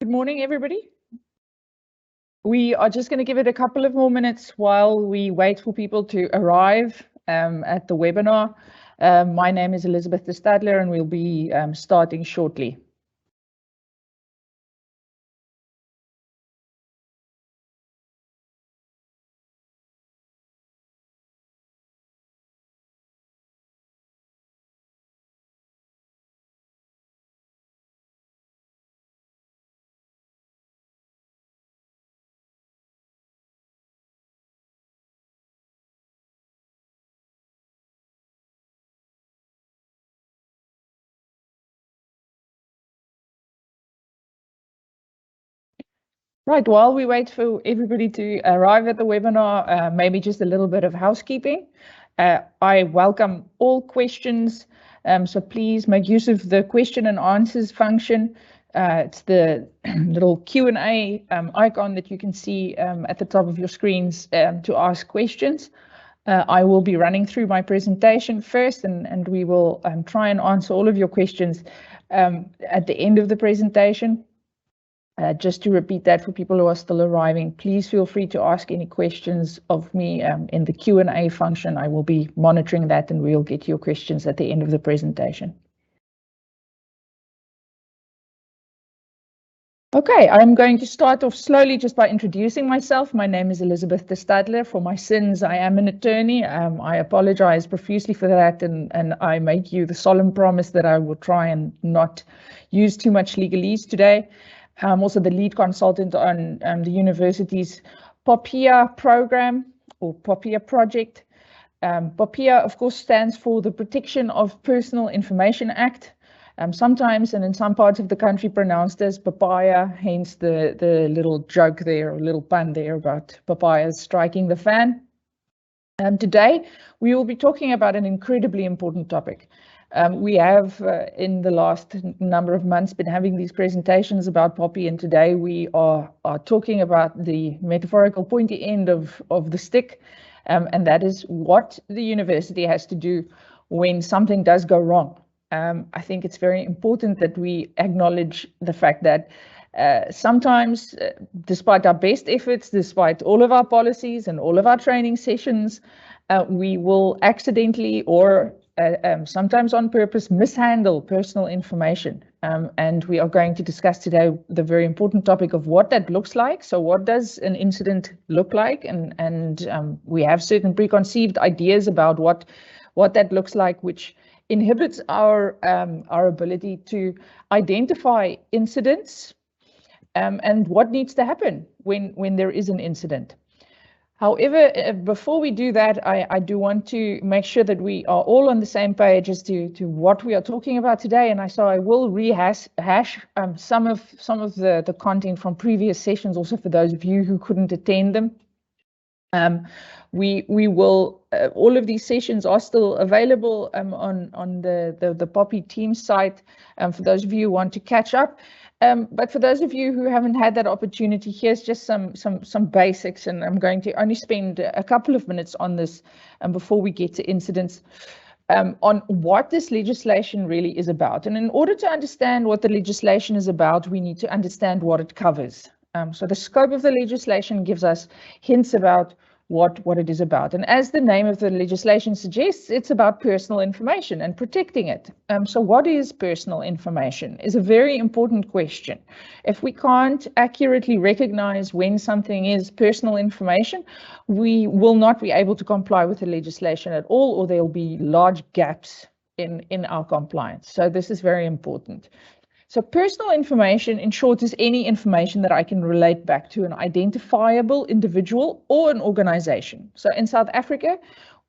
Good morning, everybody. We are just going to give it a couple of more minutes while we wait for people to arrive at the webinar. My name is Elizabeth de Stadler, and we'll be starting shortly. Right, while we wait for everybody to arrive at the webinar, maybe just a little bit of housekeeping. I welcome all questions, so please make use of the question and answers function. It's the little Q&A icon that you can see at the top of your screens to ask questions. I will be running through my presentation first, and we will try and answer all of your questions at the end of the presentation. Just to repeat that for people who are still arriving, please feel free to ask any questions of me in the Q&A function. I will be monitoring that, and we'll get your questions at the end of the presentation. Okay, I'm going to start off slowly just by introducing myself. My name is Elizabeth de Stadler. For my sins, I am an attorney. I apologize profusely for that, and I make you the solemn promise that I will try and not use too much legalese today. I'm also the lead consultant on the university's POPIA program, or POPIA project. POPIA, of course, stands for the Protection of Personal Information Act. Sometimes, and in some parts of the country, pronounced as papaya, hence the little joke there, or little pun there about papayas striking the fan. Today, we will be talking about an incredibly important topic. We have, in the last number of months, been having these presentations about POPIA, and today we are talking about the metaphorical pointy end of the stick, and that is what the university has to do when something does go wrong. I think it's very important that we acknowledge the fact that sometimes, despite our best efforts, despite all of our policies and all of our training sessions, we will accidentally or sometimes on purpose mishandle personal information. And we are going to discuss today the very important topic of what that looks like. So what does an incident look like? And we have certain preconceived ideas about what that looks like, which inhibits our ability to identify incidents and what needs to happen when there is an incident. However, before we do that, I do want to make sure that we are all on the same page as to what we are talking about today. And so I will rehash some of the content from previous sessions, also for those of you who couldn't attend them. We will, all of these sessions are still available on the POPI team site for those of you who want to catch up. But for those of you who haven't had that opportunity, here's just some basics, and I'm going to only spend a couple of minutes on this before we get to incidents, on what this legislation really is about. And in order to understand what the legislation is about, we need to understand what it covers. So the scope of the legislation gives us hints about what it is about. And as the name of the legislation suggests, it's about personal information and protecting it. So what is personal information is a very important question. If we can't accurately recognize when something is personal information, we will not be able to comply with the legislation at all, or there'll be large gaps in our compliance. So this is very important. So personal information, in short, is any information that I can relate back to an identifiable individual or an organization. So in South Africa,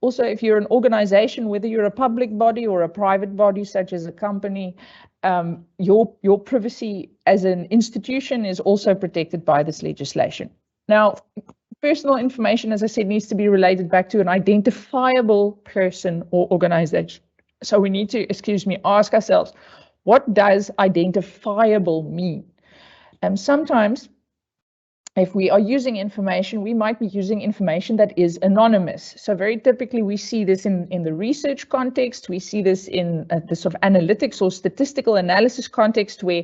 also, if you're an organization, whether you're a public body or a private body, such as a company, your privacy as an institution is also protected by this legislation. Now, personal information, as I said, needs to be related back to an identifiable person or organization. So we need to, ask ourselves, what does identifiable mean? Sometimes if we are using information, we might be using information that is anonymous. So very typically we see this in the research context. We see this in the sort of analytics or statistical analysis context where,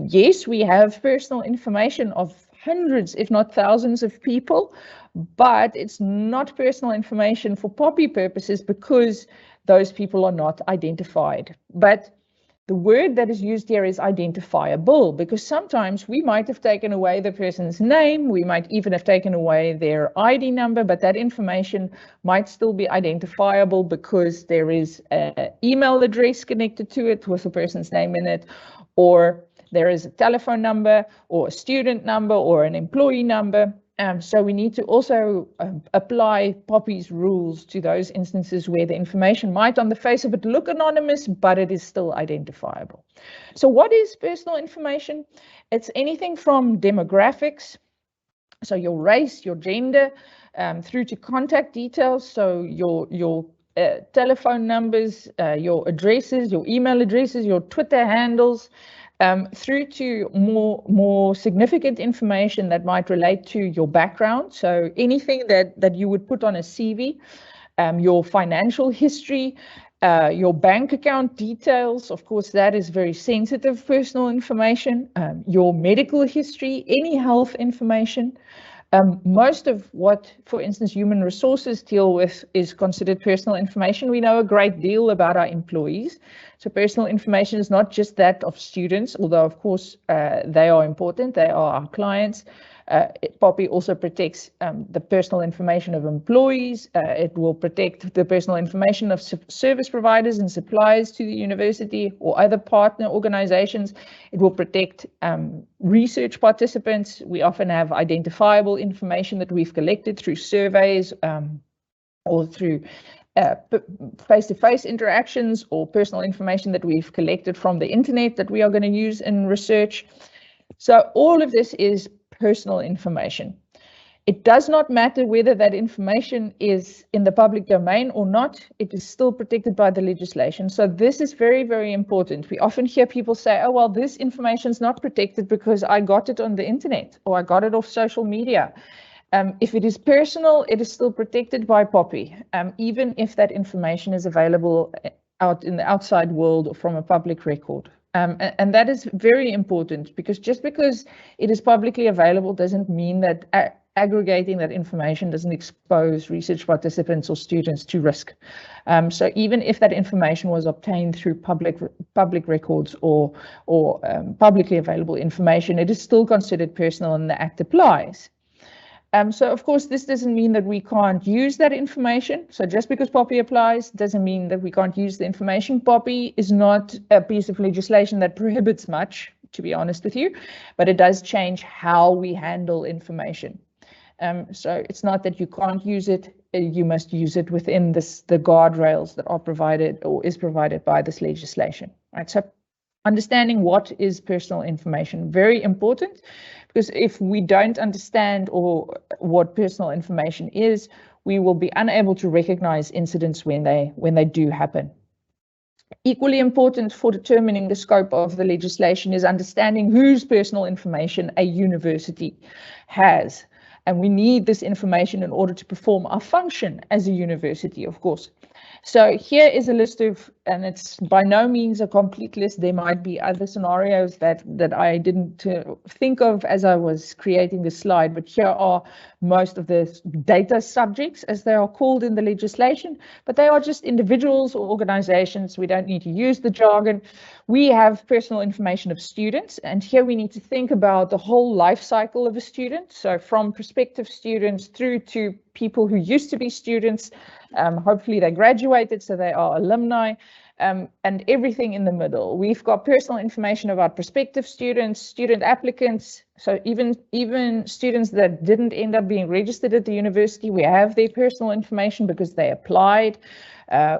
yes, we have personal information of hundreds, if not thousands of people, but it's not personal information for POPI purposes because those people are not identified. But the word that is used here is identifiable, because sometimes we might have taken away the person's name, we might even have taken away their ID number, but that information might still be identifiable because there is an email address connected to it with the person's name in it, or there is a telephone number, or a student number, or an employee number. So we need to also apply POPI's rules to those instances where the information might on the face of it look anonymous, but it is still identifiable. So what is personal information? It's anything from demographics, so your race, your gender, through to contact details, so your telephone numbers, your addresses, your email addresses, your Twitter handles, through to more significant information that might relate to your background. So anything that you would put on a CV, your financial history, your bank account details, of course, that is very sensitive personal information, your medical history, any health information. Most of what, for instance, human resources deal with is considered personal information. We know a great deal about our employees. So personal information is not just that of students, although of course they are important, they are our clients. POPI also protects the personal information of employees. It will protect the personal information of service providers and suppliers to the university or other partner organizations. It will protect research participants. We often have identifiable information that we've collected through surveys or through face-to-face interactions, or personal information that we've collected from the internet that we are going to use in research. So all of this is personal information. It does not matter whether that information is in the public domain or not, it is still protected by the legislation. So this is very, very important. We often hear people say, oh, well, this information is not protected because I got it on the internet or I got it off social media. If it is personal, it is still protected by POPI, even if that information is available out in the outside world or from a public record. And that is very important, because just because it is publicly available doesn't mean that aggregating that information doesn't expose research participants or students to risk. So even if that information was obtained through public records or publicly available information, it is still considered personal and the Act applies. So of course, this doesn't mean that we can't use that information. So just because POPI applies doesn't mean that we can't use the information. POPI is not a piece of legislation that prohibits much, to be honest with you, but it does change how we handle information. So it's not that you can't use it, you must use it within the guardrails that are provided or is provided by this legislation. Right? So understanding what is personal information, very important, because if we don't understand or what personal information is, we will be unable to recognize incidents when they do happen. Equally important for determining the scope of the legislation is understanding whose personal information a university has. And we need this information in order to perform our function as a university, of course. So here is a list of, and it's by no means a complete list. There might be other scenarios that I didn't think of as I was creating this slide, but here are most of the data subjects, as they are called in the legislation, but they are just individuals or organizations. We don't need to use the jargon. We have personal information of students, and here we need to think about the whole life cycle of a student. So from prospective students through to people who used to be students, hopefully they graduated, so they are alumni, and everything in the middle. We've got personal information about prospective students, student applicants, so even students that didn't end up being registered at the university, we have their personal information because they applied.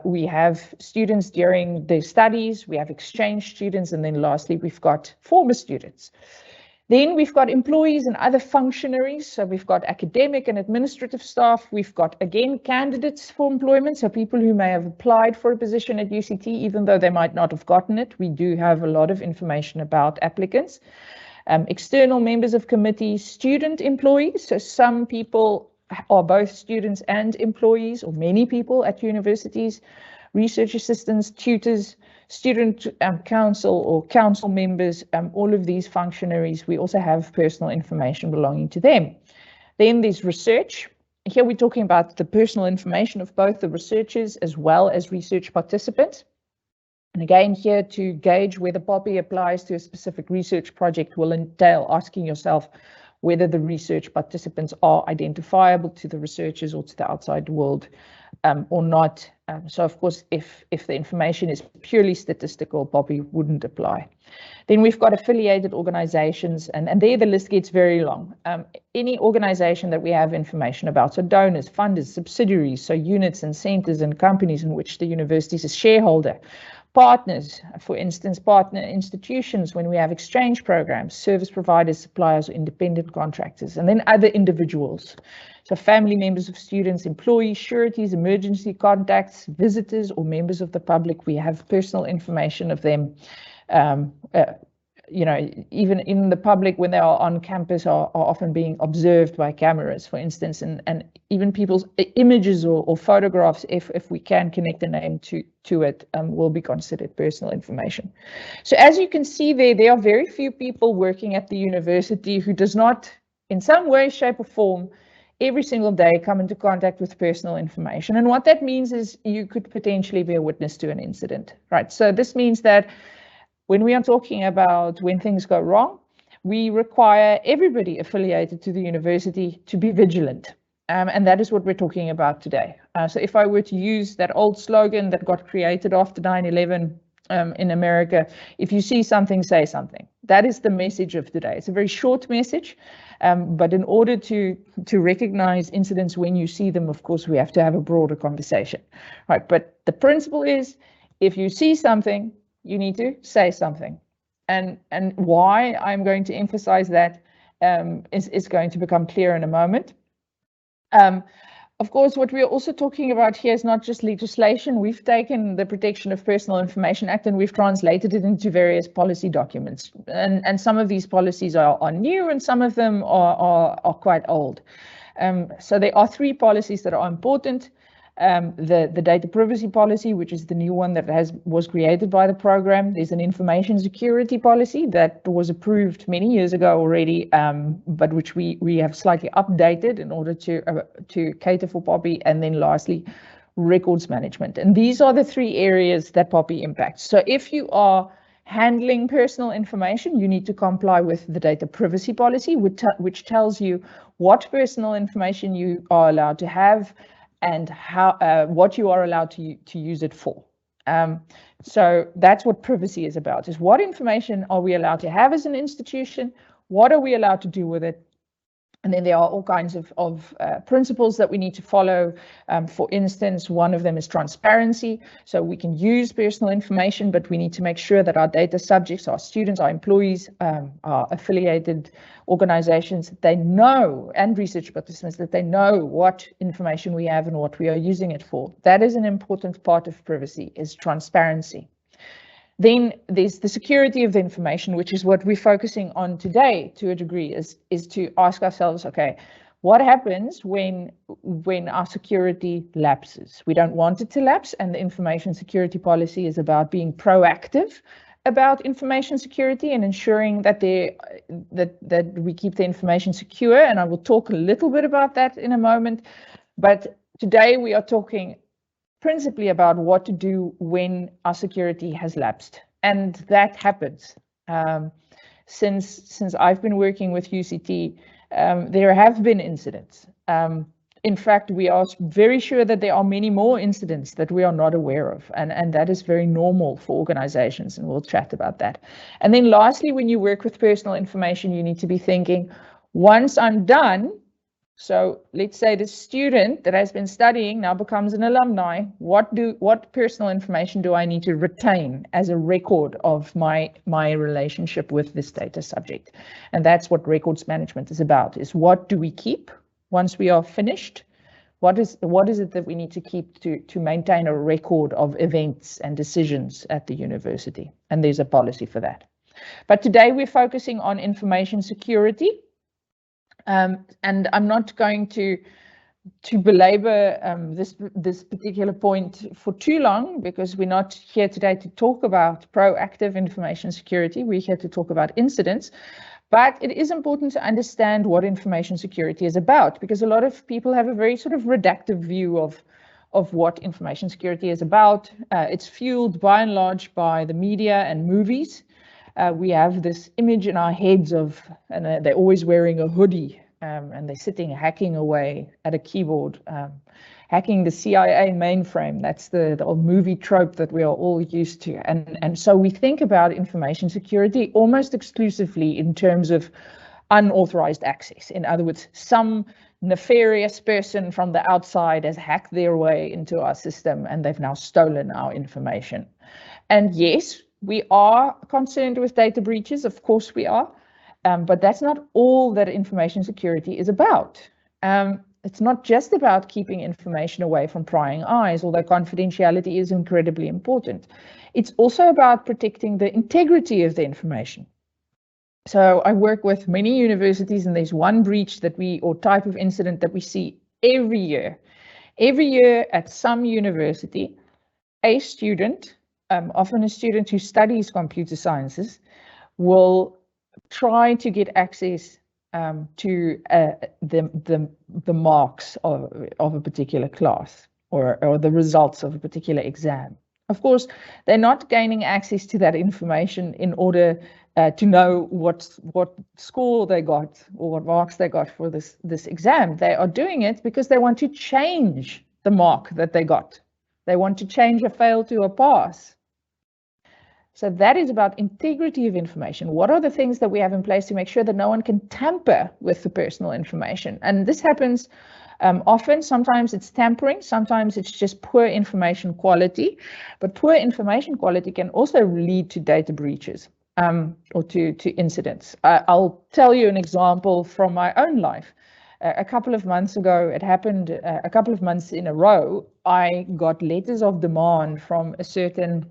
We have students during their studies, we have exchange students, and then lastly, we've got former students. Then we've got employees and other functionaries. So we've got academic and administrative staff. We've got, again, candidates for employment. So people who may have applied for a position at UCT, even though they might not have gotten it. We do have a lot of information about applicants. External members of committees, student employees. So some people are both students and employees, or many people at universities, research assistants, tutors, student council or council members, all of these functionaries, we also have personal information belonging to them. Then there's research. Here we're talking about the personal information of both the researchers as well as research participants. And again, here to gauge whether POPIA applies to a specific research project will entail asking yourself whether the research participants are identifiable to the researchers or to the outside world or not. So of course, if the information is purely statistical, POPIA wouldn't apply. Then we've got affiliated organizations, and there the list gets very long. Any organization that we have information about, so donors, funders, subsidiaries, so units and centers and companies in which the university is a shareholder. Partners, for instance, partner institutions when we have exchange programs, service providers, suppliers, or independent contractors, and then other individuals. So family members of students, employees, sureties, emergency contacts, visitors, or members of the public. We have personal information of them. You know, even in the public when they are on campus are often being observed by cameras, for instance, and even people's images or photographs, if we can connect a name to it, will be considered personal information. So as you can see there are very few people working at the university who does not, in some way, shape or form, every single day come into contact with personal information. And what that means is you could potentially be a witness to an incident, right? So this means that when we are talking about when things go wrong, we require everybody affiliated to the university to be vigilant. And that is what we're talking about today. So if I were to use that old slogan that got created after 9/11 in America, if you see something, say something. That is the message of today. It's a very short message, but in order to recognize incidents when you see them, of course, we have to have a broader conversation, right? But the principle is, if you see something, you need to say something. And why I'm going to emphasize that is going to become clear in a moment. Of course, what we're also talking about here is not just legislation. We've taken the Protection of Personal Information Act and we've translated it into various policy documents. And some of these policies are new and some of them are quite old. So there are three policies that are important. The data privacy policy, which is the new one that was created by the program. There's an information security policy that was approved many years ago already, but which we have slightly updated in order to cater for POPIA. And then lastly, records management. And these are the three areas that POPIA impacts. So if you are handling personal information, you need to comply with the data privacy policy, which tells you what personal information you are allowed to have and how what you are allowed to use it for. So that's what privacy is about, is what information are we allowed to have as an institution, what are we allowed to do with it, and then there are all kinds of principles that we need to follow. For instance, one of them is transparency. So we can use personal information, but we need to make sure that our data subjects, our students, our employees, our affiliated organizations, they know, and research participants, that they know what information we have and what we are using it for. That is an important part of privacy, is transparency. Then there's the security of the information, which is what we're focusing on today to a degree, is to ask ourselves, okay, what happens when our security lapses? We don't want it to lapse, and the information security policy is about being proactive about information security and ensuring that we keep the information secure. And I will talk a little bit about that in a moment. But today we are talking principally about what to do when our security has lapsed. And that happens. Since I've been working with UCT, there have been incidents. In fact, we are very sure that there are many more incidents that we are not aware of. And that is very normal for organizations, and we'll chat about that. And then lastly, when you work with personal information, you need to be thinking, once I'm done, so let's say the student that has been studying now becomes an alumni. What personal information do I need to retain as a record of my relationship with this data subject? And that's what records management is about, is what do we keep once we are finished? What is it that we need to keep to maintain a record of events and decisions at the university? And there's a policy for that. But today we're focusing on information security. And I'm not going to belabor this particular point for too long, because we're not here today to talk about proactive information security. We're here to talk about incidents. But it is important to understand what information security is about, because a lot of people have a very sort of reductive view of what information security is about. It's fueled by and large by the media and movies. We have this image in our heads of, and they're always wearing a hoodie, and they're sitting hacking away at a keyboard, hacking the CIA mainframe. That's the old movie trope that we are all used to. And so we think about information security almost exclusively in terms of unauthorized access. In other words, some nefarious person from the outside has hacked their way into our system and they've now stolen our information. And yes, we are concerned with data breaches, of course we are. But that's not all that information security is about. It's not just about keeping information away from prying eyes, although confidentiality is incredibly important. It's also about protecting the integrity of the information. So I work with many universities, and there's one breach that or type of incident that we see every year. Every year at some university, a student, often a student who studies computer sciences, will try to get access to the marks of a particular class or the results of a particular exam. Of course, they're not gaining access to that information in order to know what score they got or what marks they got for this exam. They are doing it because they want to change the mark that they got. They want to change a fail to a pass. So that is about integrity of information. What are the things that we have in place to make sure that no one can tamper with the personal information? And this happens often. Sometimes it's tampering, sometimes it's just poor information quality. But poor information quality can also lead to data breaches or to incidents. I'll tell you an example from my own life. A couple of months ago, it happened a couple of months in a row, I got letters of demand from a certain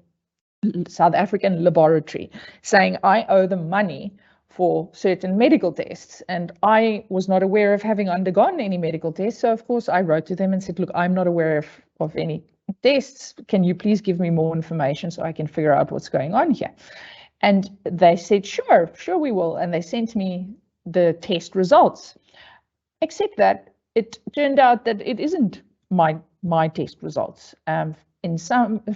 South African laboratory saying I owe them money for certain medical tests, and I was not aware of having undergone any medical tests. So of course I wrote to them and said, look, I'm not aware of any tests. Can you please give me more information so I can figure out what's going on here? And they said, sure we will. And they sent me the test results, except that it turned out that it isn't my test results.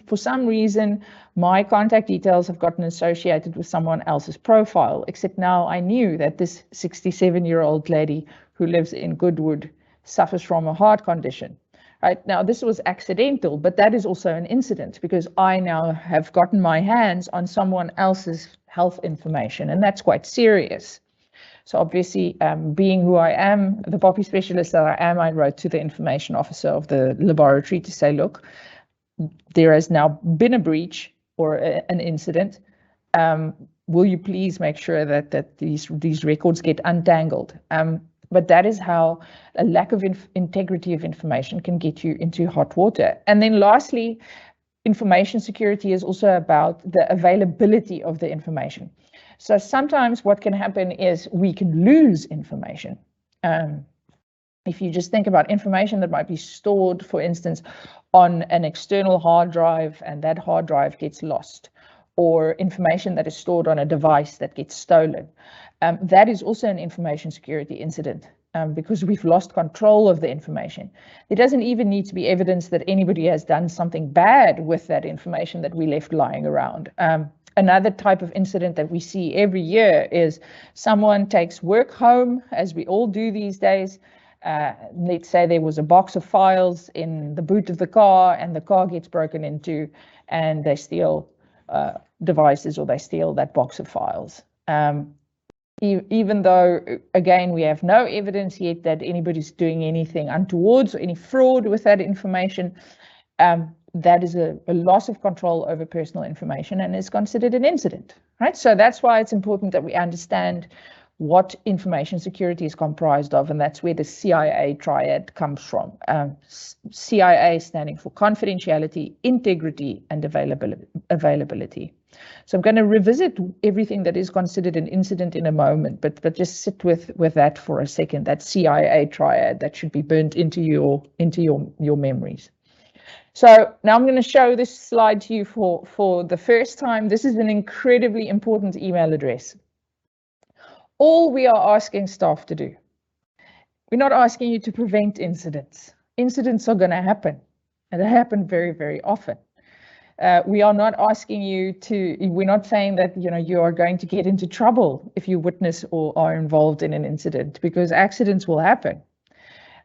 For some reason, my contact details have gotten associated with someone else's profile, except now I knew that this 67-year-old lady who lives in Goodwood suffers from a heart condition. Right now, this was accidental, but that is also an incident because I now have gotten my hands on someone else's health information, and that's quite serious. So obviously, being who I am, the POPIA specialist that I am, I wrote to the information officer of the laboratory to say, look, there has now been a breach or an incident. Will you please make sure that these records get untangled? But that is how a lack of integrity of information can get you into hot water. And then lastly, information security is also about the availability of the information. So sometimes what can happen is we can lose information. If you just think about information that might be stored, for instance, on an external hard drive, and that hard drive gets lost, or information that is stored on a device that gets stolen, that is also an information security incident because we've lost control of the information. There doesn't even need to be evidence that anybody has done something bad with that information that we left lying around. Another type of incident that we see every year is someone takes work home, as we all do these days. Let's say there was a box of files in the boot of the car and the car gets broken into and they steal devices or they steal that box of files. Even though, again, we have no evidence yet that anybody's doing anything untowards or any fraud with that information, that is a loss of control over personal information and is considered an incident, right? So that's why it's important that we understand what information security is comprised of, and that's where the CIA triad comes from. CIA standing for confidentiality, integrity, and availability. So I'm going to revisit everything that is considered an incident in a moment, but just sit with that for a second, that CIA triad that should be burnt into your memories. So now I'm going to show this slide to you for the first time. This is an incredibly important email address. All we are asking staff to do, we're not asking you to prevent incidents. Incidents are going to happen, and they happen very, very often. We are not asking you to, we're not saying that, you are going to get into trouble if you witness or are involved in an incident, because accidents will happen.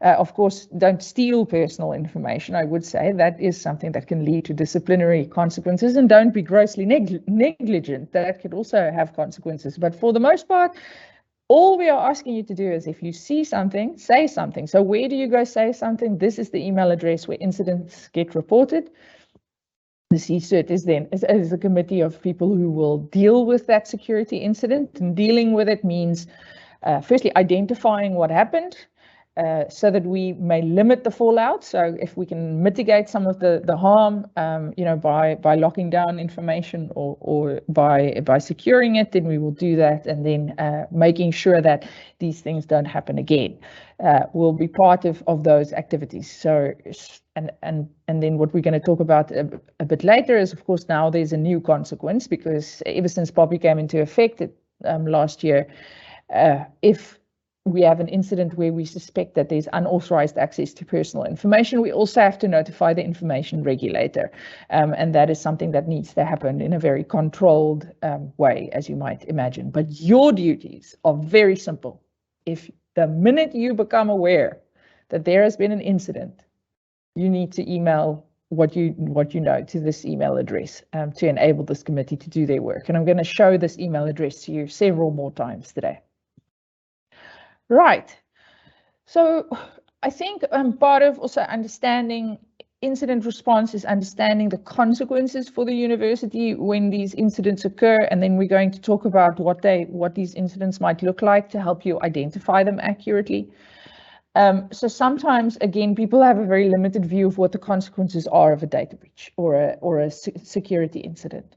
Of course, don't steal personal information. I would say that is something that can lead to disciplinary consequences, and don't be grossly negligent. That could also have consequences. But for the most part, all we are asking you to do is, if you see something, say something. So where do you go say something? This is the email address where incidents get reported. The CSIRT is a committee of people who will deal with that security incident. And dealing with it means, firstly, identifying what happened, so that we may limit the fallout. So if we can mitigate some of the harm, by locking down information or by securing it, then we will do that. And then making sure that these things don't happen again will be part of those activities. So and then what we're going to talk about a bit later is, of course, now there's a new consequence, because ever since POPIA came into effect last year, if we have an incident where we suspect that there's unauthorized access to personal information, we also have to notify the information regulator. And that is something that needs to happen in a very controlled way, as you might imagine. But your duties are very simple. If the minute you become aware that there has been an incident, you need to email what you know to this email address to enable this committee to do their work. And I'm going to show this email address to you several more times today. Right. So I think part of also understanding incident response is understanding the consequences for the university when these incidents occur. And then we're going to talk about what these incidents might look like to help you identify them accurately. So sometimes, again, people have a very limited view of what the consequences are of a data breach or a security incident.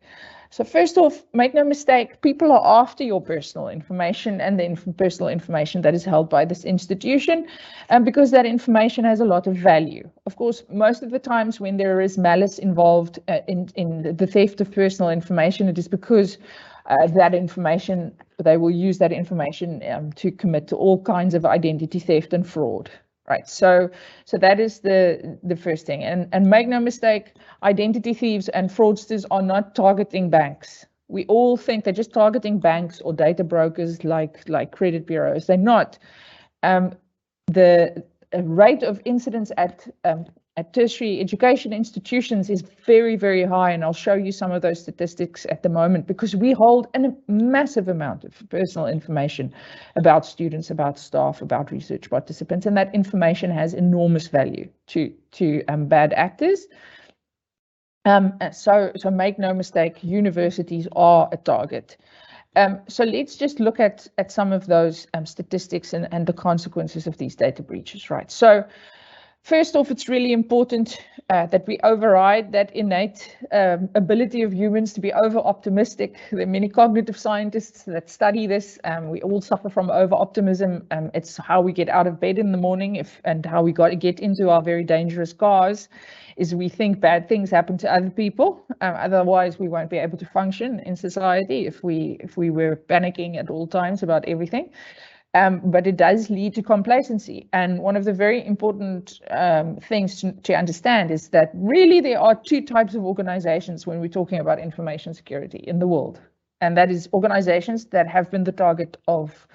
So first off, make no mistake, people are after your personal information and the personal information that is held by this institution, because that information has a lot of value. Of course, most of the times when there is malice involved in the theft of personal information, it is because that information, they will use that information to commit to all kinds of identity theft and fraud. Right, so that is the first thing, and make no mistake, identity thieves and fraudsters are not targeting banks. We all think they're just targeting banks or data brokers like credit bureaus. They're not. The rate of incidents at tertiary education institutions is very, very high, and I'll show you some of those statistics at the moment, because we hold a massive amount of personal information about students, about staff, about research participants, and that information has enormous value to bad actors. So make no mistake, universities are a target. So let's just look at some of those statistics and the consequences of these data breaches, right? So first off, it's really important that we override that innate ability of humans to be over-optimistic. There are many cognitive scientists that study this. We all suffer from over-optimism. It's how we get out of bed in the morning and how we got to get into our very dangerous cars, is we think bad things happen to other people. Otherwise, we won't be able to function in society if we were panicking at all times about everything. But it does lead to complacency. And one of the very important things to understand is that really there are two types of organizations when we're talking about information security in the world. And that is organizations that have been the target of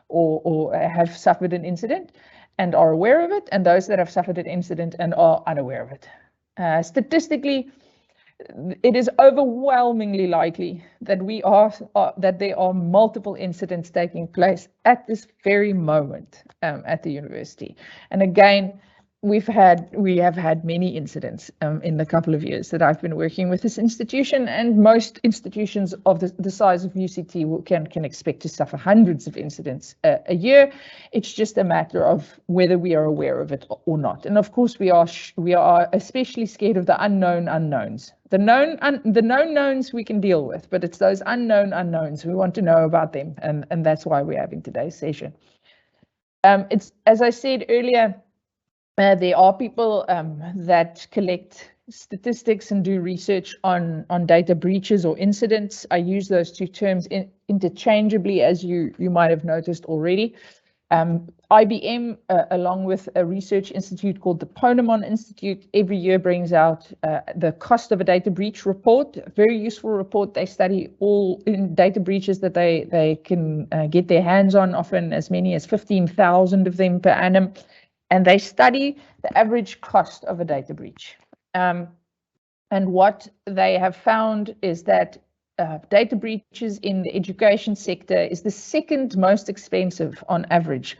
or have suffered an incident and are aware of it, and those that have suffered an incident and are unaware of it. Statistically, it is overwhelmingly likely that that there are multiple incidents taking place at this very moment at the university. And again, we have had many incidents in the couple of years that I've been working with this institution, and most institutions of the size of UCT can expect to suffer hundreds of incidents a year. It's just a matter of whether we are aware of it or not. And of course, we are especially scared of the unknown unknowns. The known knowns we can deal with, but it's those unknown unknowns we want to know about them, and that's why we're having today's session. It's, as I said earlier, there are people that collect statistics and do research on data breaches or incidents. I use those two terms interchangeably, as you might have noticed already. IBM, along with a research institute called the Ponemon Institute, every year brings out the cost of a data breach report, a very useful report. They study all in data breaches that they can get their hands on, often as many as 15,000 of them per annum. And they study the average cost of a data breach. And what they have found is that data breaches in the education sector is the second most expensive on average.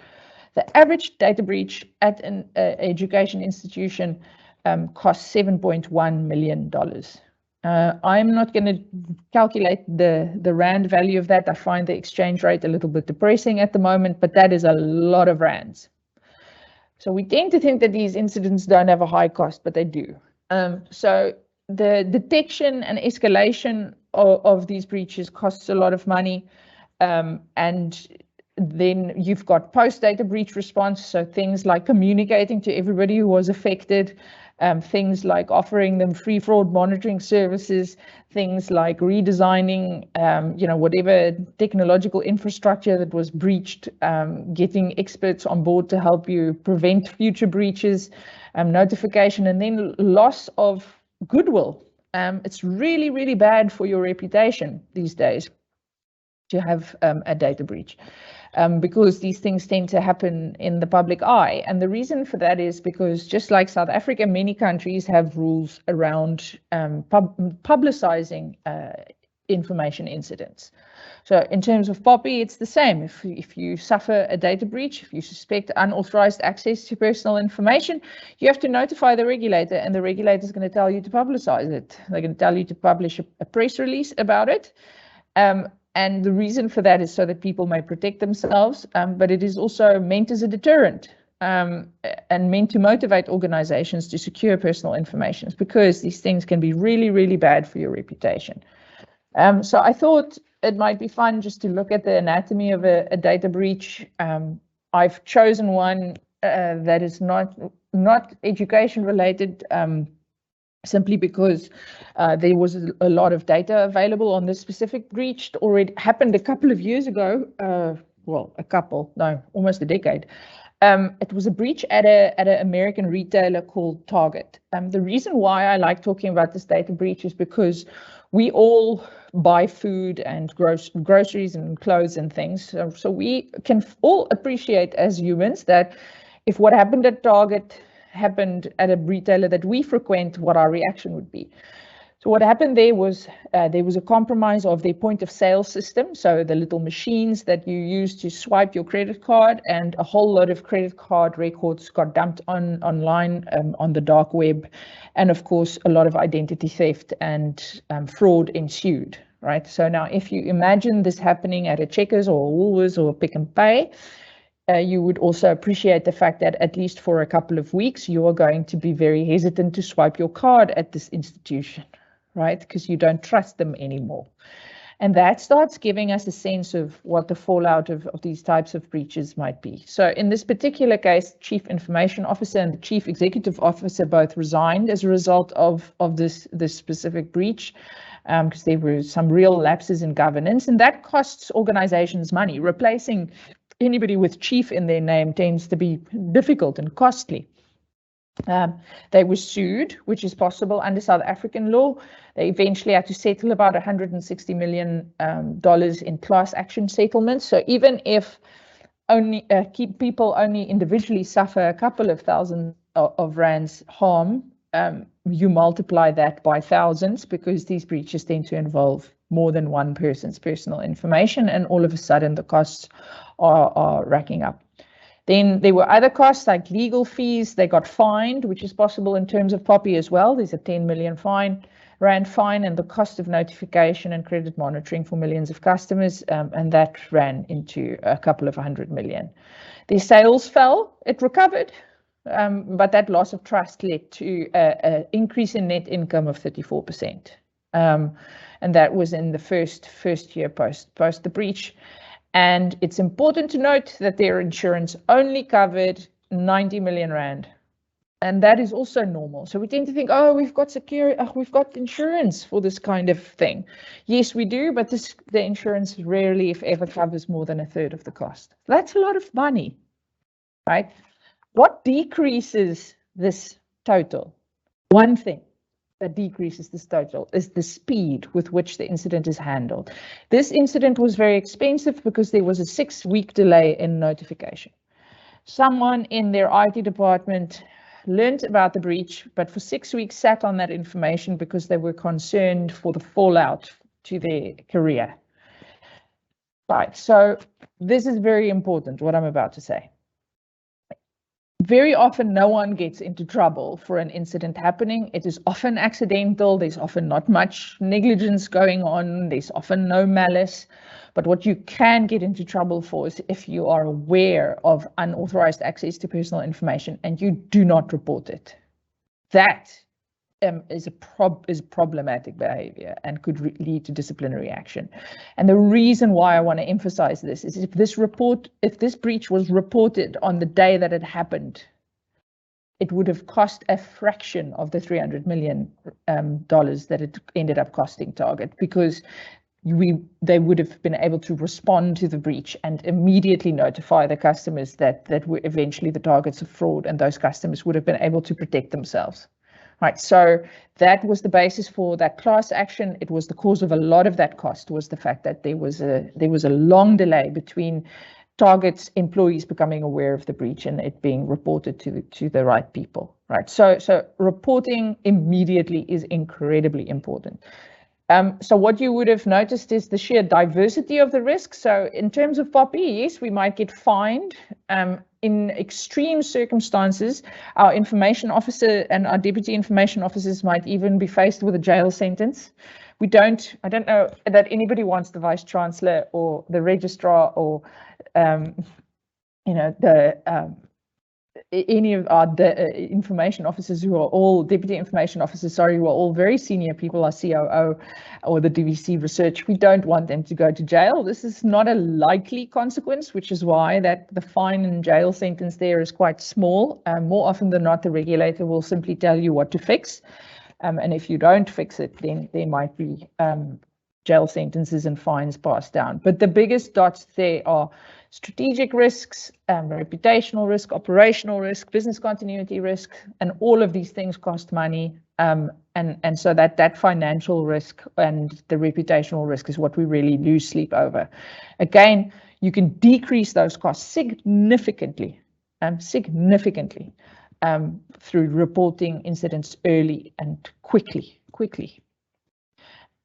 The average data breach at an education institution costs $7.1 million. I'm not going to calculate the rand value of that. I find the exchange rate a little bit depressing at the moment, but that is a lot of rands. So we tend to think that these incidents don't have a high cost, but they do. So the detection and escalation of these breaches costs a lot of money. And then you've got post-data breach response, so things like communicating to everybody who was affected, things like offering them free fraud monitoring services, things like redesigning, whatever technological infrastructure that was breached, getting experts on board to help you prevent future breaches, notification, and then loss of goodwill. It's really, really bad for your reputation these days to have a data breach. Because these things tend to happen in the public eye. And the reason for that is because, just like South Africa, many countries have rules around publicizing information incidents. So in terms of POPIA, it's the same. If you suffer a data breach, if you suspect unauthorized access to personal information, you have to notify the regulator, and the regulator is going to tell you to publicize it. They're going to tell you to publish a press release about it. And the reason for that is so that people may protect themselves, but it is also meant as a deterrent and meant to motivate organizations to secure personal information, because these things can be really, really bad for your reputation. So I thought it might be fun just to look at the anatomy of a data breach. I've chosen one that is not education related, simply because there was a lot of data available on this specific breach. It already happened a couple of years ago, almost a decade. It was a breach at an American retailer called Target. The reason why I like talking about this data breach is because we all buy food and groceries and clothes and things. So we can all appreciate as humans that if what happened at Target happened at a retailer that we frequent, what our reaction would be. So what happened there was a compromise of their point of sale system, so the little machines that you use to swipe your credit card, and a whole lot of credit card records got dumped online on the dark web, and of course a lot of identity theft and fraud ensued. Right. So now, if you imagine this happening at a Checkers or a Woolworths or a Pick n Pay, you would also appreciate the fact that at least for a couple of weeks, you are going to be very hesitant to swipe your card at this institution, right? Because you don't trust them anymore. And that starts giving us a sense of what the fallout of these types of breaches might be. So in this particular case, Chief Information Officer and the Chief Executive Officer both resigned as a result of this specific breach, because there were some real lapses in governance, and that costs organizations money. Replacing anybody with chief in their name tends to be difficult and costly. They were sued, which is possible under South African law. They eventually had to settle about $160 million in class action settlements. So even if people only individually suffer a couple of thousands of rands harm, you multiply that by thousands, because these breaches tend to involve more than one person's personal information, and all of a sudden the costs are racking up. Then there were other costs like legal fees. They got fined, which is possible in terms of POPIA as well. There's a 10 million rand fine, and the cost of notification and credit monitoring for millions of customers, and that ran into a couple of 100 million. Their sales fell. It recovered, but that loss of trust led to an increase in net income of 34%. And that was in the first year post the breach. And it's important to note that their insurance only covered 90 million rand. And that is also normal. So we tend to think, oh, we've got we've got insurance for this kind of thing. Yes, we do, but the insurance rarely, if ever, covers more than a third of the cost. That's a lot of money, right? What decreases this total? One thing that decreases this total is the speed with which the incident is handled. This incident was very expensive because there was a 6-week delay in notification. Someone in their IT department learned about the breach, but for 6 weeks sat on that information because they were concerned for the fallout to their career. Right, so this is very important, what I'm about to say. Very often, no one gets into trouble for an incident happening. It is often accidental. There's often not much negligence going on. There's often no malice. But what you can get into trouble for is if you are aware of unauthorized access to personal information and you do not report it. That is problematic behavior and could lead to disciplinary action. And the reason why I want to emphasize this is if this breach was reported on the day that it happened, it would have cost a fraction of the $300 million that it ended up costing Target, because they would have been able to respond to the breach and immediately notify the customers that were eventually the targets of fraud, and those customers would have been able to protect themselves. Right, so that was the basis for that class action. It was the cause of a lot of that cost, was the fact that there was a long delay between Target's employees becoming aware of the breach and it being reported to the right people. Right, so reporting immediately is incredibly important. So what you would have noticed is the sheer diversity of the risk. So in terms of POPIA, yes, we might get fined. In extreme circumstances, our information officer and our deputy information officers might even be faced with a jail sentence. I don't know that anybody wants the vice chancellor or the registrar or, any of our information officers who are all deputy information officers, who are all very senior people, our COO or the DVC research. We don't want them to go to jail. This is not a likely consequence, which is why that the fine and jail sentence there is quite small. More often than not, the regulator will simply tell you what to fix. And if you don't fix it, then there might be jail sentences and fines passed down. But the biggest dots there are strategic risks, reputational risk, operational risk, business continuity risk, and all of these things cost money. And so that financial risk and the reputational risk is what we really lose sleep over. Again, you can decrease those costs significantly, through reporting incidents early and quickly.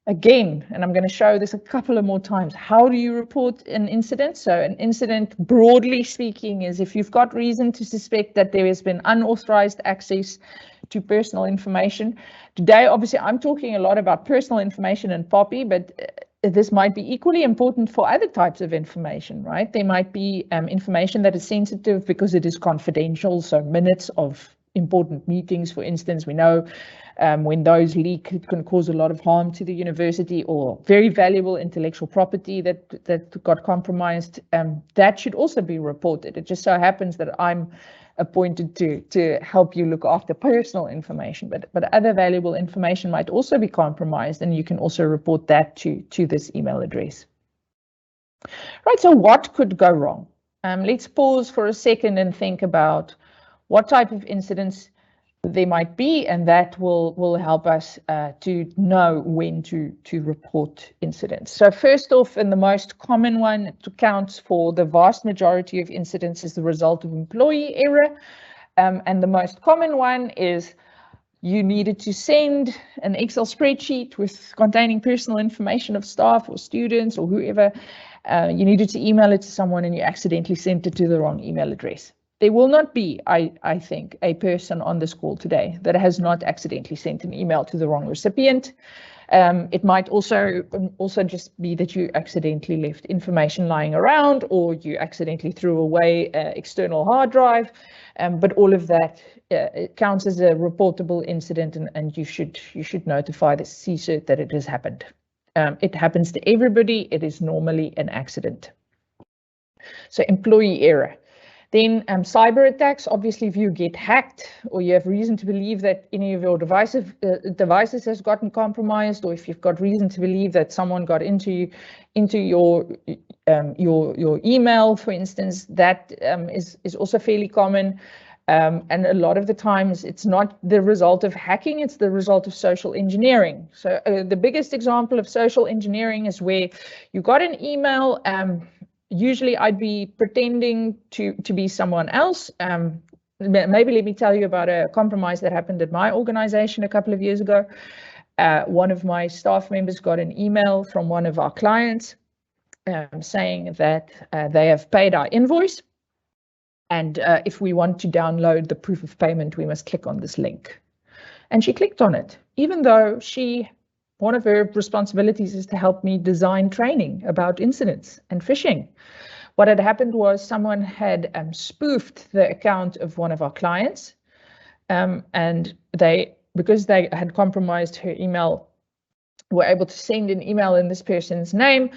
Again, and I'm going to show this a couple of more times, how do you report an incident? So an incident, broadly speaking, is if you've got reason to suspect that there has been unauthorized access to personal information. Today, obviously, I'm talking a lot about personal information and POPI, but this might be equally important for other types of information, right? There might be information that is sensitive because it is confidential, so minutes of important meetings, for instance, we know when those leak, it can cause a lot of harm to the university, or very valuable intellectual property that got compromised. That should also be reported. It just so happens that I'm appointed to help you look after personal information, but other valuable information might also be compromised, and you can also report that to this email address. Right, so what could go wrong? Let's pause for a second and think about what type of incidents there might be, and that will help us to know when to report incidents. So first off, and the most common one, it accounts for the vast majority of incidents, is the result of employee error. And the most common one is you needed to send an Excel spreadsheet containing personal information of staff or students or whoever, You needed to email it to someone and you accidentally sent it to the wrong email address. There will not be, I think, a person on this call today that has not accidentally sent an email to the wrong recipient. It might also just be that you accidentally left information lying around, or you accidentally threw away an external hard drive. But all of that it counts as a reportable incident, and you should notify the CSIRT that it has happened. It happens to everybody. It is normally an accident. So employee error. Then cyber attacks, obviously if you get hacked or you have reason to believe that any of your devices has gotten compromised, or if you've got reason to believe that someone got into your email, for instance, that is also fairly common. And a lot of the times it's not the result of hacking, it's the result of social engineering. So the biggest example of social engineering is where you got an email. Usually I'd be pretending to be someone else. Maybe let me tell you about a compromise that happened at my organization a couple of years ago. One of my staff members got an email from one of our clients saying that they have paid our invoice. And if we want to download the proof of payment, we must click on this link. And she clicked on it, even though one of her responsibilities is to help me design training about incidents and phishing. What had happened was someone had spoofed the account of one of our clients, and because they had compromised her email, were able to send an email in this person's name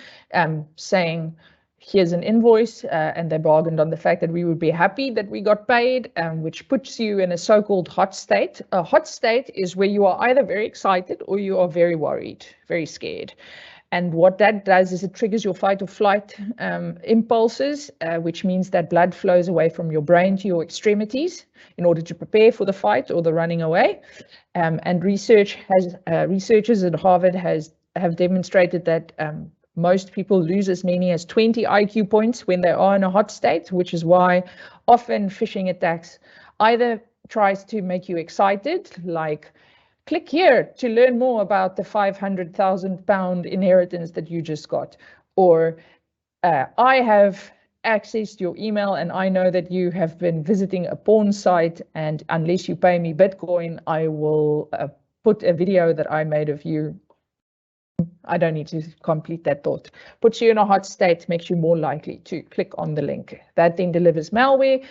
saying, here's an invoice, and they bargained on the fact that we would be happy that we got paid, which puts you in a so-called hot state. A hot state is where you are either very excited or you are very worried, very scared. And what that does is it triggers your fight or flight impulses, which means that blood flows away from your brain to your extremities in order to prepare for the fight or the running away. And researchers at Harvard have demonstrated that most people lose as many as 20 IQ points when they are in a hot state, which is why often phishing attacks either tries to make you excited, like click here to learn more about the £500,000 inheritance that you just got, or I have accessed your email and I know that you have been visiting a porn site, and unless you pay me Bitcoin, I will put a video that I made of you. I don't need to complete that thought. Puts you in a hot state, makes you more likely to click on the link. That then delivers malware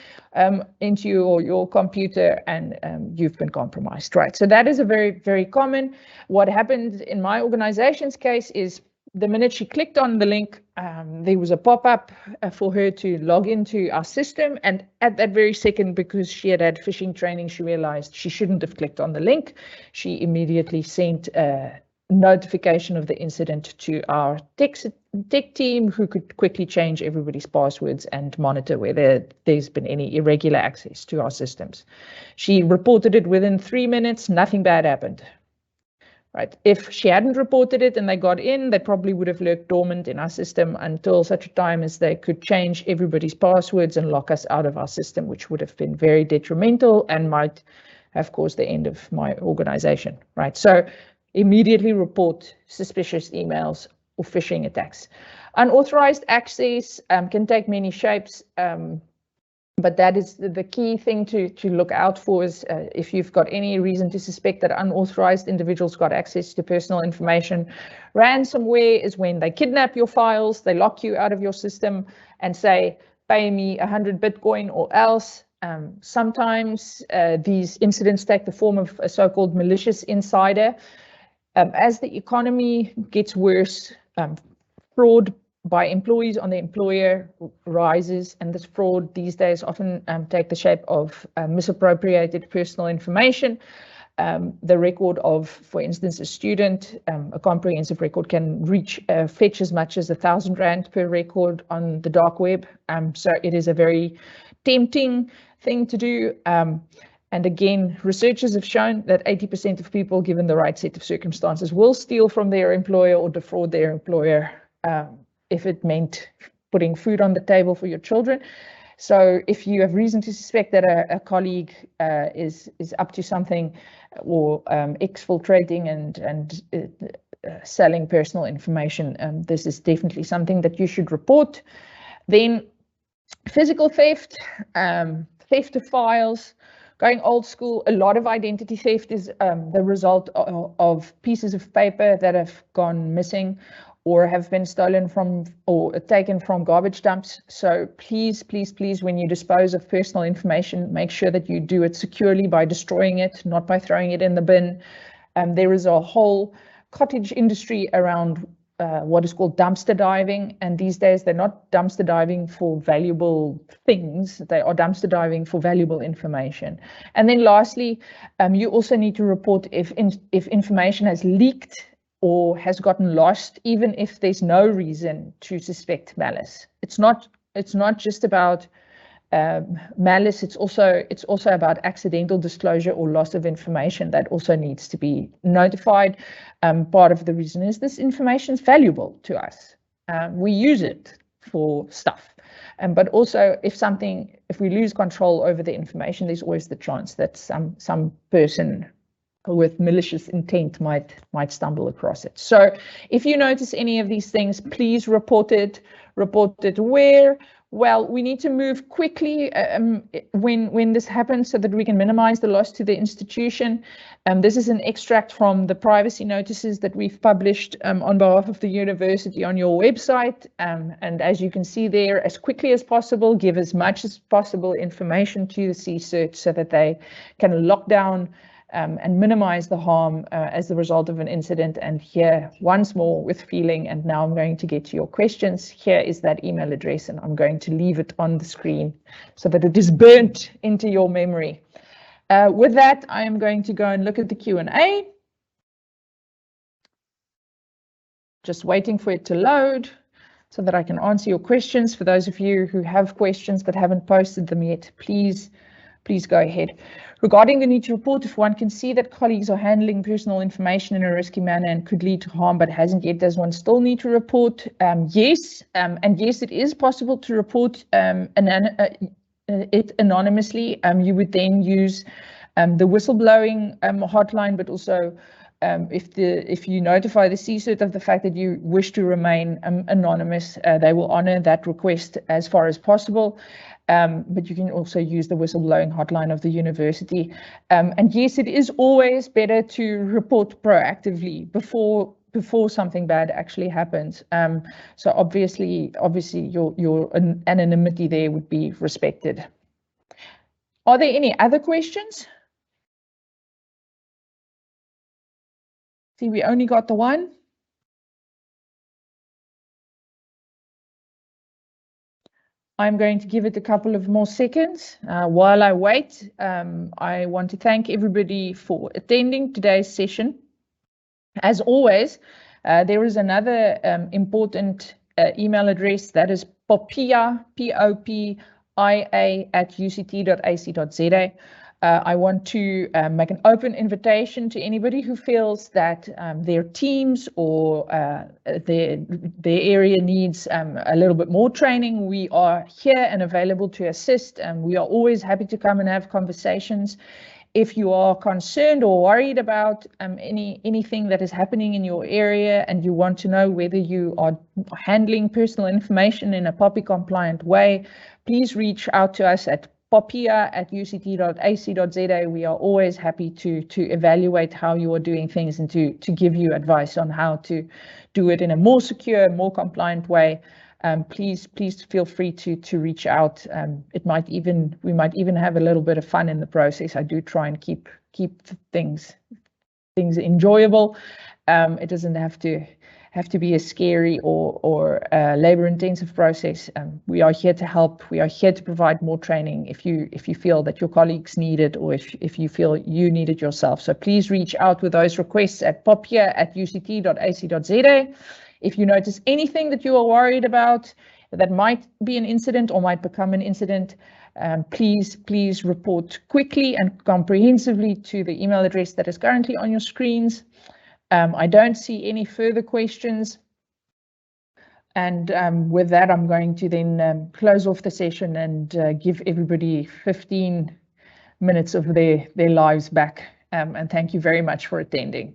into your computer, and you've been compromised, right? So that is a very, very common. What happened in my organization's case is the minute she clicked on the link, there was a pop-up for her to log into our system. And at that very second, because she had phishing training, she realized she shouldn't have clicked on the link. She immediately sent notification of the incident to our tech team, who could quickly change everybody's passwords and monitor whether there's been any irregular access to our systems. She reported it within 3 minutes, nothing bad happened. Right? If she hadn't reported it and they got in, they probably would have lurked dormant in our system until such a time as they could change everybody's passwords and lock us out of our system, which would have been very detrimental and might have caused the end of my organization, right? So immediately report suspicious emails or phishing attacks. Unauthorized access can take many shapes, but that is the key thing to look out for. Is if you've got any reason to suspect that unauthorized individuals got access to personal information. Ransomware is when they kidnap your files, they lock you out of your system and say, pay me 100 Bitcoin or else. Sometimes these incidents take the form of a so-called malicious insider. As the economy gets worse, fraud by employees on the employer rises, and this fraud these days often take the shape of misappropriated personal information. The record of, for instance, a student, a comprehensive record can fetch as much as R1,000 per record on the dark web. So it is a very tempting thing to do. And again, researchers have shown that 80% of people, given the right set of circumstances, will steal from their employer or defraud their employer if it meant putting food on the table for your children. So if you have reason to suspect that a colleague is up to something or exfiltrating and selling personal information. This is definitely something that you should report. Then physical theft, theft of files, going old school. A lot of identity theft is the result of pieces of paper that have gone missing or have been stolen from or taken from garbage dumps. So please, please, please, when you dispose of personal information, make sure that you do it securely by destroying it, not by throwing it in the bin. There is a whole cottage industry around what is called dumpster diving, and these days they're not dumpster diving for valuable things, they are dumpster diving for valuable information. And then lastly, you also need to report if information has leaked or has gotten lost, even if there's no reason to suspect malice. It's not just about malice, it's also about accidental disclosure or loss of information that also needs to be notified. Part of the reason is this information is valuable to us. We use it for stuff. But also if we lose control over the information, there's always the chance that some person with malicious intent might stumble across it. So if you notice any of these things, please report it. Report it where? Well, we need to move quickly when this happens so that we can minimize the loss to the institution. This is an extract from the privacy notices that we've published on behalf of the university on your website. And as you can see there, as quickly as possible, give as much as possible information to the CSIRT so that they can lock down and minimize the harm as the result of an incident. And here, once more with feeling, and now I'm going to get to your questions. Here is that email address, and I'm going to leave it on the screen so that it is burnt into your memory. With that, I am going to go and look at the Q&A. Just waiting for it to load so that I can answer your questions. For those of you who have questions but haven't posted them yet, please go ahead. Regarding the need to report, if one can see that colleagues are handling personal information in a risky manner and could lead to harm but hasn't yet, does one still need to report? Yes, and yes, it is possible to report it anonymously. You would then use the whistleblowing hotline, but also if you notify the CSIRT of the fact that you wish to remain anonymous, they will honor that request as far as possible. But you can also use the whistleblowing hotline of the university. And yes, it is always better to report proactively before something bad actually happens. So obviously your anonymity there would be respected. Are there any other questions? See, we only got the one. I'm going to give it a couple of more seconds. While I wait, I want to thank everybody for attending today's session. As always, there is another important email address, that is POPIA, POPIA @uct.ac.za. I want to make an open invitation to anybody who feels that their teams or their area needs a little bit more training. We are here and available to assist, and we are always happy to come and have conversations. If you are concerned or worried about anything that is happening in your area and you want to know whether you are handling personal information in a POPI compliant way, please reach out to us at POPIA@uct.ac.za. We are always happy to evaluate how you are doing things and to give you advice on how to do it in a more secure, more compliant way. Please feel free to reach out. We might even have a little bit of fun in the process. I do try and keep things enjoyable. It doesn't have to be a scary or labor-intensive process. We are here to help. We are here to provide more training if you feel that your colleagues need it, or if you feel you need it yourself. So please reach out with those requests at popia@uct.ac.za. If you notice anything that you are worried about that might be an incident or might become an incident, please report quickly and comprehensively to the email address that is currently on your screens. I don't see any further questions. And with that, I'm going to then close off the session and give everybody 15 minutes of their lives back. And thank you very much for attending.